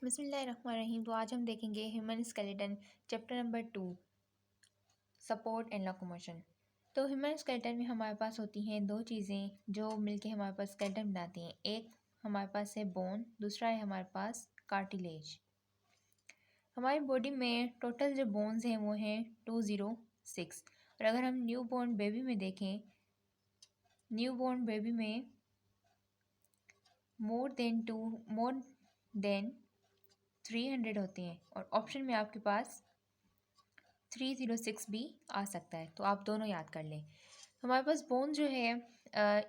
बिस्मिल्लाहिर्रहमानिर्रहीम। तो आज हम देखेंगे human skeleton chapter number 2 support and locomotion. तो ह्यूमन स्केलेटन में हमारे पास होती हैं दो चीज़ें जो मिलके हमारे पास स्केलेटन बनाती हैं। एक हमारे पास है बोन, दूसरा है हमारे पास कार्टिलेज। हमारी बॉडी में टोटल जो बोन्स हैं वो हैं 206। और अगर हम न्यू बॉर्न बेबी में देखें, न्यू बॉर्न बेबी में मोर देन 300 होते हैं और ऑप्शन में आपके पास 306 भी आ सकता है, तो आप दोनों याद कर लें। हमारे पास बोन जो है,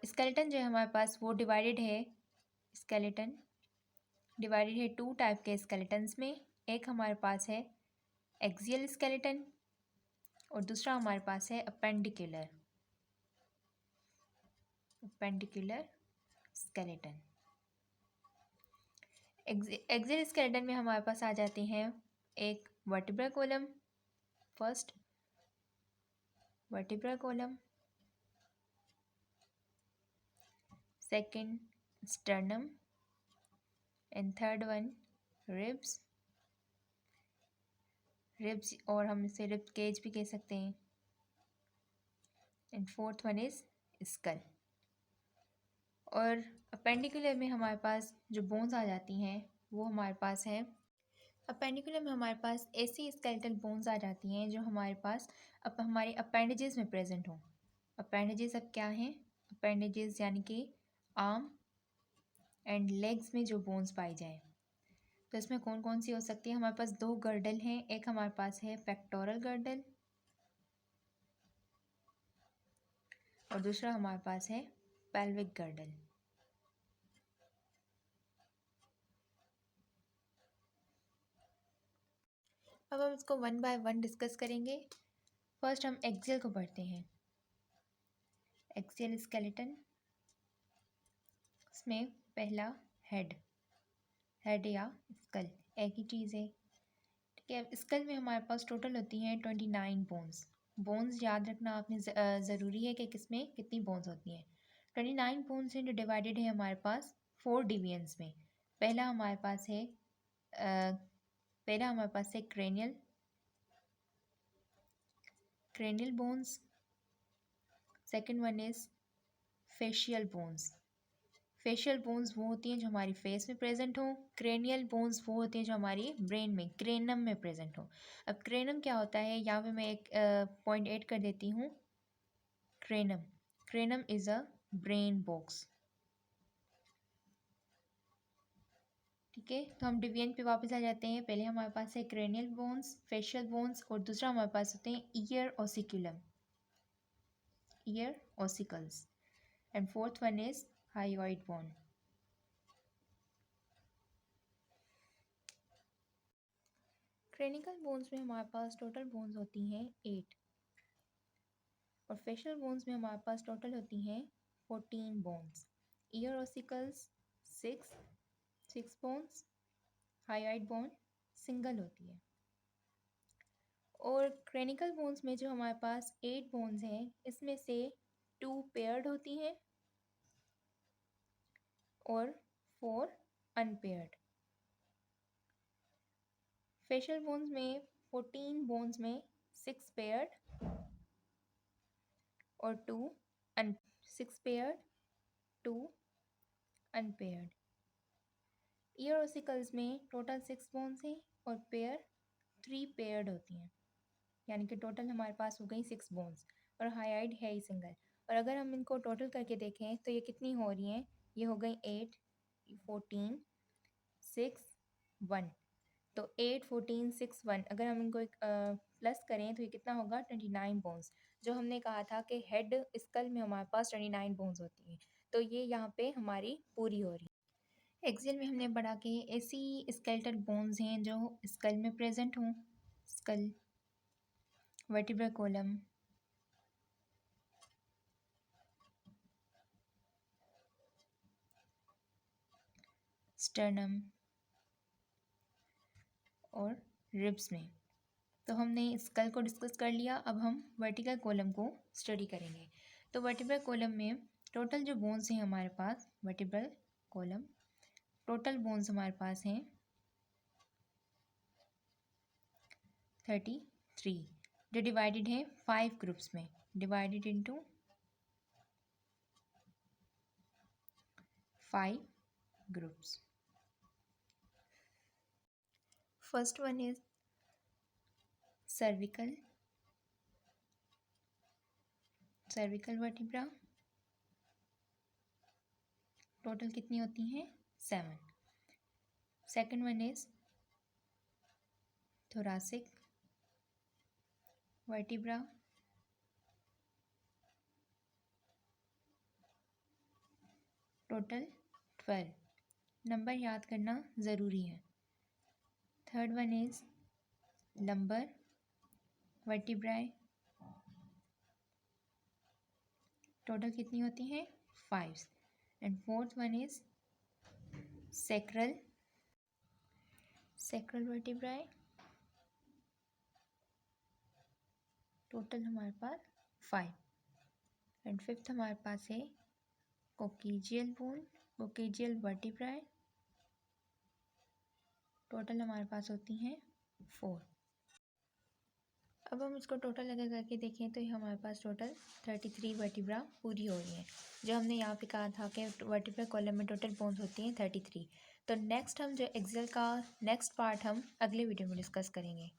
स्केलेटन जो है हमारे पास वो डिवाइडेड है। स्केलेटन डिवाइडेड है टू टाइप के स्केलेटन्स में। एक हमारे पास है एक्सियल स्केलेटन और दूसरा हमारे पास है अपेंडिकुलर स्केलेटन। एक्सियल स्केलेटन में हमारे पास आ जाते हैं एक vertebral column, first vertebral column, second sternum and third one ribs और हम इसे रिब केज भी कह सकते हैं। And fourth one is skull. और अपेंडिकुलर में हमारे पास जो बोन्स आ जाती हैं वो हमारे पास है, अपेंडिकुलर में हमारे पास ऐसी स्केलेटल बोन्स आ जाती हैं जो हमारे पास हमारे अपेंडेजेस में प्रेजेंट हों। अपेंडेजेस अब क्या हैं? अपेंडेजेस यानी कि आर्म एंड लेग्स में जो बोन्स पाई जाएँ। तो इसमें कौन कौन सी हो सकती है? हमारे पास दो गर्डल हैं। एक हमारे पास है पेक्टोरल गर्डल और दूसरा हमारे पास है पेल्विक गर्डल। अब हम इसको वन बाय वन डिस्कस करेंगे। फर्स्ट हम एक्सियल को पढ़ते हैं। एक्सियल स्केलेटन, इसमें पहला हेड या स्कल एक ही चीज़ है, ठीक है। स्कल में हमारे पास टोटल होती हैं 29 बोन्स याद रखना आपने ज़रूरी है कि किसमें कितनी बोन्स होती हैं। 29 बोन्स हैं जो डिवाइडेड है हमारे पास 4 डिवीजन्स में। पहला हमारे पास है cranial bones, second one is facial bones. Facial bones वो होती हैं जो हमारी फेस में प्रेजेंट हो। क्रेनियल बोन्स वो होती हैं जो हमारी ब्रेन में क्रेनम में प्रेजेंट हो। अब क्रेनम क्या होता है, यहाँ पे मैं एक पॉइंट ऐड कर देती हूँ। क्रेनम इज अ ब्रेन बॉक्स, ठीक है। तो हम डिवीजन पे वापस आ जाते हैं। पहले हमारे पास है क्रेनियल बोन्स, फेशियल बोन्स और दूसरा हमारे पास होते हैं ear ossicles and fourth one is hyoid bone. Cranial bones में हमारे पास टोटल बोन्स होती हैं 8 और फेशियल बोन्स में हमारे पास टोटल होती हैं 14 bones. Ear ossicles 6 bones, hyoid bone single होती है। और क्रेनिकल बोन्स में जो हमारे पास 8 बोन्स हैं इसमें से 2 पेयर्ड होती हैं और 4 अनपेयर्ड। फेशियल बोन्स में 14 बोन्स में 6 पेयर्ड और 2 अनपेयर्ड। ईयर ऑसिकल्स में टोटल 6 बोन्स हैं और 3 पेयर्ड होती हैं, यानी कि टोटल हमारे पास हो गई 6 बोन्स और हायोइड है ही सिंगल। और अगर हम इनको टोटल करके देखें तो ये कितनी हो रही हैं? ये हो गई 8, 14, 6, 1। तो 8, 14, 6, 1 अगर हम इनको एक प्लस करें तो ये कितना होगा? 29 बोन्स। जो हमने कहा था कि हेड स्कल में हमारे पास 29 बोन्स होती हैं, तो ये यहाँ पे हमारी पूरी हो रही है। एक्सियल में हमने पढ़ा कि ऐसी स्केलेटल बोन्स हैं जो स्कल में प्रेजेंट हों। स्कल, वर्टिब्रल कॉलम, स्टर्नम और रिब्स में। तो हमने स्कल को डिस्कस कर लिया। अब हम वर्टिकल कॉलम को स्टडी करेंगे। तो वर्टिब्रल कॉलम में टोटल जो बोन्स हैं हमारे पास, वर्टिब्रल कॉलम टोटल बोन्स हमारे पास हैं 33, जो डिवाइडेड है 5 ग्रुप्स में, divided into 5 groups. First one is cervical vertebra. Total कितनी होती हैं? 7. Second one is thoracic vertebra. Total 12. Number याद करना ज़रूरी है. Third one is lumbar vertebrae. Total कितनी होती हैं? 5. And fourth one is sacral vertebrae. Total हमारे पास 5. एंड फिफ्थ हमारे पास है coccygeal bone, coccygeal vertebrae. Total हमारे पास होती हैं 4. अब हम इसको टोटल अगर करके देखें तो हमारे पास टोटल 33 वर्टिब्रा पूरी हो रही हैं. जो हमने यहाँ पे कहा था कि वर्टिब्रा कॉलम में टोटल बोन्स होती हैं 33. तो नेक्स्ट हम जो एक्सेल का नेक्स्ट पार्ट हम अगले वीडियो में डिस्कस करेंगे.